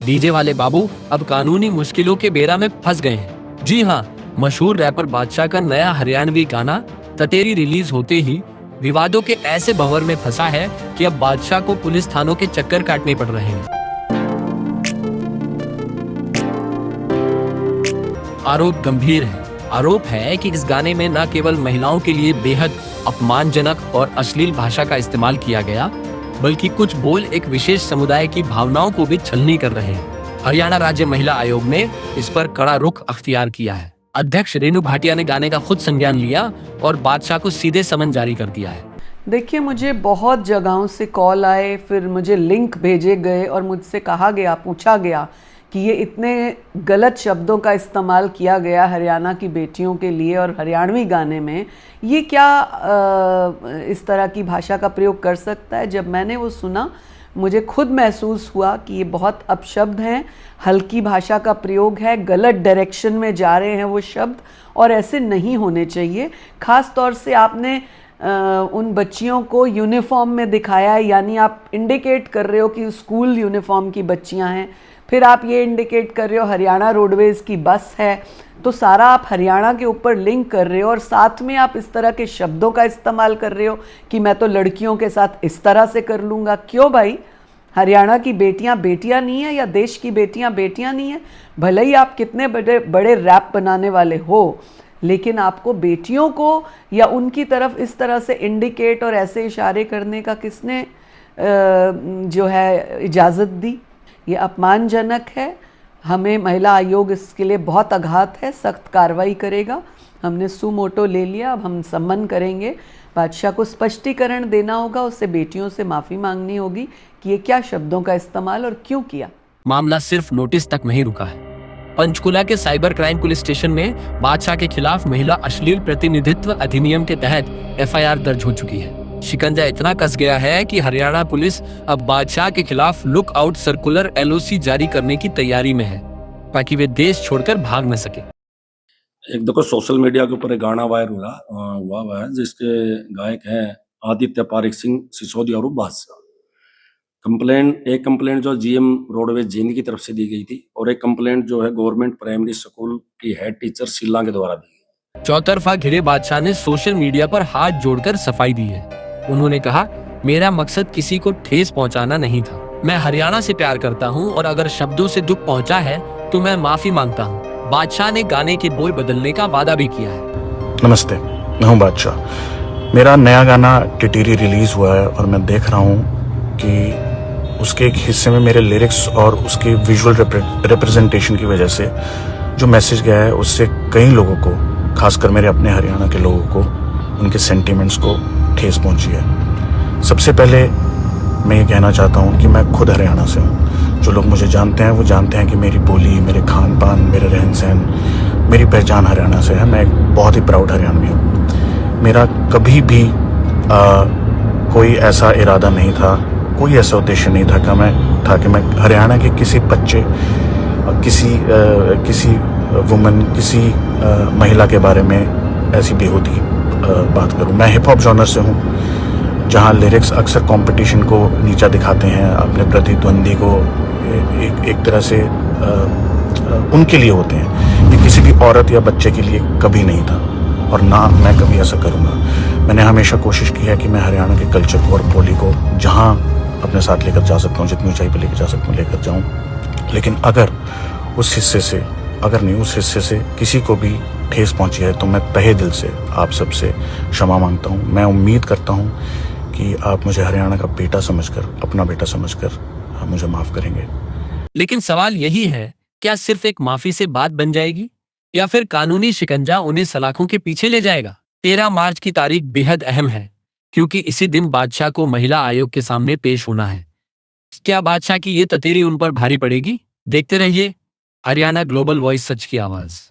DJ वाले बाबू अब कानूनी मुश्किलों के बेड़ा में फंस गए हैं। जी हाँ, मशहूर रैपर बादशाह का नया हरियाणवी गाना ततेरी रिलीज होते ही विवादों के ऐसे भंवर में फंसा है कि अब बादशाह को पुलिस थानों के चक्कर काटने पड़ रहे हैं। आरोप गंभीर है। आरोप है कि इस गाने में न केवल महिलाओं के लिए बेहद अपमानजनक और अश्लील भाषा का इस्तेमाल किया गया, बल्कि कुछ बोल एक विशेष समुदाय की भावनाओं को भी छलनी कर रहे हैं। हरियाणा राज्य महिला आयोग ने इस पर कड़ा रुख अख्तियार किया है। अध्यक्ष रेणु भाटिया ने गाने का खुद संज्ञान लिया और बादशाह को सीधे समन जारी कर दिया है। देखिए, मुझे बहुत जगहों से कॉल आए, फिर मुझे लिंक भेजे गए और मुझसे कहा गया, पूछा गया कि ये इतने गलत शब्दों का इस्तेमाल किया गया हरियाणा की बेटियों के लिए और हरियाणवी गाने में, ये क्या इस तरह की भाषा का प्रयोग कर सकता है। जब मैंने वो सुना, मुझे खुद महसूस हुआ कि ये बहुत अपशब्द हैं, हल्की भाषा का प्रयोग है, गलत डायरेक्शन में जा रहे हैं वो शब्द, और ऐसे नहीं होने चाहिए। ख़ास तौर से आपने उन बच्चियों को यूनिफॉर्म में दिखाया है, यानी आप इंडिकेट कर रहे हो कि स्कूल यूनिफॉर्म की बच्चियां हैं, फिर आप ये इंडिकेट कर रहे हो हरियाणा रोडवेज़ की बस है, तो सारा आप हरियाणा के ऊपर लिंक कर रहे हो और साथ में आप इस तरह के शब्दों का इस्तेमाल कर रहे हो कि मैं तो लड़कियों के साथ इस तरह से कर लूँगा। क्यों भाई? हरियाणा की बेटियां बेटियां नहीं है या देश की बेटियां बेटियां नहीं है? भले ही आप कितने बड़े बड़े रैप बनाने वाले हो, लेकिन आपको बेटियों को या उनकी तरफ इस तरह से इंडिकेट और ऐसे इशारे करने का किसने जो है इजाज़त दी? ये अपमानजनक है। हमें महिला आयोग इसके लिए बहुत आघात है, सख्त कार्रवाई करेगा। हमने सुमोटो ले लिया, अब हम सम्मन करेंगे। बादशाह को स्पष्टीकरण देना होगा, उससे बेटियों से माफ़ी मांगनी होगी कि ये क्या शब्दों का इस्तेमाल और क्यों किया। मामला सिर्फ नोटिस तक नहीं रुका है। पंचकुला के साइबर क्राइम पुलिस स्टेशन में बादशाह के खिलाफ महिला अश्लील प्रतिनिधित्व अधिनियम के तहत एफआईआर दर्ज हो चुकी है। शिकंजा इतना कस गया है कि हरियाणा पुलिस अब बादशाह के खिलाफ लुक आउट सर्कुलर एलओसी जारी करने की तैयारी में है, ताकि वे देश छोड़कर भाग न सके। एक देखो, सोशल मीडिया के ऊपर एक गाना वायरल हुआ है जिसके गायक हैं आदित्य पारिक सिंह सिसोदिया और बादशाह। एक कंप्लेंट जो जीएम रोडवेज जींद की तरफ से दी गई थी और एक कंप्लेंट जो है गवर्नमेंट प्राइमरी स्कूल की हेड टीचर शीला के द्वारा दी गई। चौतरफा घिरे बादशाह ने सोशल मीडिया पर हाथ जोड़कर सफाई दी है। उन्होंने कहा, मेरा मकसद किसी को ठेस पहुंचाना नहीं था। मैं हरियाणा से प्यार करता हूं और अगर शब्दों से दुख पहुंचा है तो मैं माफी मांगता हूं। बादशाह ने गाने के बोल बदलने का वादा भी किया है। नमस्ते, मैं हूं बादशाह। मेरा नया गाना टिटेरी रिलीज हुआ है और मैं देख रहा हूं कि उसके एक हिस्से में मेरे लिरिक्स और उसके विजुअल रिप्रेजेंटेशन की वजह से जो मैसेज गया है उससे कई लोगों को, खासकर मेरे अपने हरियाणा के लोगों को, उनके सेंटिमेंट्स को ठेस पहुंची है। सबसे पहले मैं ये कहना चाहता हूँ कि मैं खुद हरियाणा से हूँ। जो लोग मुझे जानते हैं वो जानते हैं कि मेरी बोली, मेरे खान पान, मेरे रहन सहन, मेरी पहचान हरियाणा से है। मैं एक बहुत ही प्राउड हरियाणवी हूँ। मेरा कभी भी कोई ऐसा इरादा नहीं था, कोई ऐसा उद्देश्य नहीं था कि मैं हरियाणा के किसी बच्चे, किसी वुमन, किसी महिला के बारे में ऐसी बेहूदी बात करूं। मैं हिप हॉप जॉनर से हूं, जहां लिरिक्स अक्सर कंपटीशन को नीचा दिखाते हैं, अपने प्रतिद्वंदी को एक तरह से उनके लिए होते हैं। ये किसी भी औरत या बच्चे के लिए कभी नहीं था और ना मैं कभी ऐसा करूंगा। मैंने हमेशा कोशिश की है कि मैं हरियाणा के कल्चर को और बोली को जहां अपने साथ लेकर जा सकता हूँ, जितनी ऊंचाई पर लेकर जा सकता हूँ लेकर जाऊँ। लेकिन अगर उस हिस्से से किसी को भी ठेस पहुंची है तो मैं तहे दिल से आप सबसे क्षमा मांगता हूं। मैं उम्मीद करता हूं कि आप मुझे हरियाणा का बेटा समझकर, अपना बेटा समझकर मुझे माफ करेंगे। लेकिन सवाल यही है, क्या सिर्फ एक माफी से बात बन जाएगी या फिर कानूनी शिकंजा उन्हें सलाखों के पीछे ले जाएगा? 13 मार्च की तारीख बेहद अहम है, क्योंकि इसी दिन बादशाह को महिला आयोग के सामने पेश होना है। क्या बादशाह की ये ततेरी उन पर भारी पड़ेगी? देखते रहिए हरियाणा ग्लोबल वॉइस, सच की आवाज।